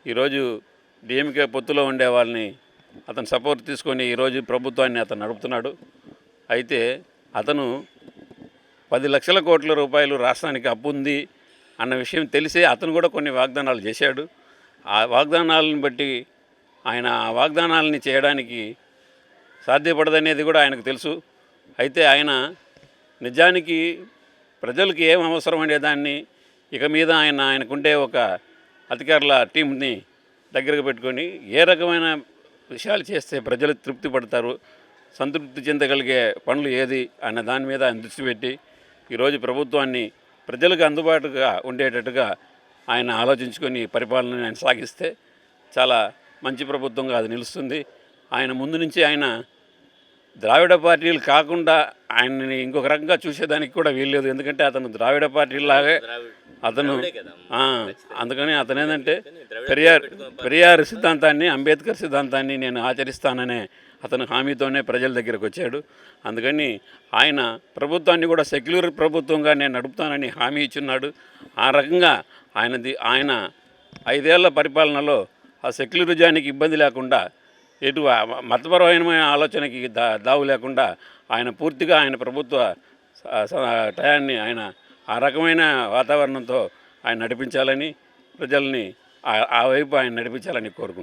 ఈరోజు డిఎంకే పొత్తులో ఉండే వాళ్ళని అతను సపోర్ట్ తీసుకొని ఈరోజు ప్రభుత్వాన్ని అతను నడుపుతున్నాడు. అయితే అతను 10 లక్షల కోట్ల రూపాయలు రాష్ట్రానికి అప్పు ఉంది అన్న విషయం తెలిసే అతను కూడా కొన్ని వాగ్దానాలు చేశాడు. ఆ వాగ్దానాలను బట్టి ఆయన ఆ వాగ్దానాలని చేయడానికి సాధ్యపడదనేది కూడా ఆయనకు తెలుసు. అయితే ఆయన నిజానికి ప్రజలకు ఏం అవసరం అనేదాన్ని ఇక మీద ఆయనకుండే ఒక అధికారుల టీంని దగ్గరకు పెట్టుకొని ఏ రకమైన విషయాలు చేస్తే ప్రజలు తృప్తి పడతారు, సంతృప్తి చెందగలిగే పనులు ఏది అన్న దాని మీద ఆయన దృష్టి పెట్టి ఈరోజు ప్రభుత్వాన్ని ప్రజలకు అందుబాటుగా ఉండేటట్టుగా ఆయన ఆలోచించుకొని పరిపాలనని ఆయన సాగిస్తే చాలా మంచి ప్రభుత్వంగా అది నిలుస్తుంది. ఆయన ముందు నుంచి ఆయన ద్రావిడ పార్టీలు కాకుండా ఆయన్ని ఇంకొక రకంగా చూసేదానికి కూడా వీల్లేదు. ఎందుకంటే అతను ద్రావిడ పార్టీలాగే అతను అందుకని అతను ఏంటంటే పెరియార్ సిద్ధాంతాన్ని, అంబేద్కర్ సిద్ధాంతాన్ని నేను ఆచరిస్తాననే అతను హామీతోనే ప్రజల దగ్గరకు వచ్చాడు. అందుకని ఆయన ప్రభుత్వాన్ని కూడా సెక్యులర్ ప్రభుత్వంగా నేను నడుపుతానని హామీ ఇచ్చున్నాడు. ఆ రకంగా ఆయన 5 ఏళ్ల పరిపాలనలో ఆ సెక్యులరిజానికి ఇబ్బంది లేకుండా, ఎటు మతపరమైన ఆలోచనకి దావు లేకుండా ఆయన పూర్తిగా ఆయన ప్రభుత్వ టయాన్ని ఆయన ఆ రకమైన వాతావరణంతో ఆయన నడిపించాలని, ప్రజల్ని ఆ వైపు ఆయన నడిపించాలని కోరుకుంటున్నాను.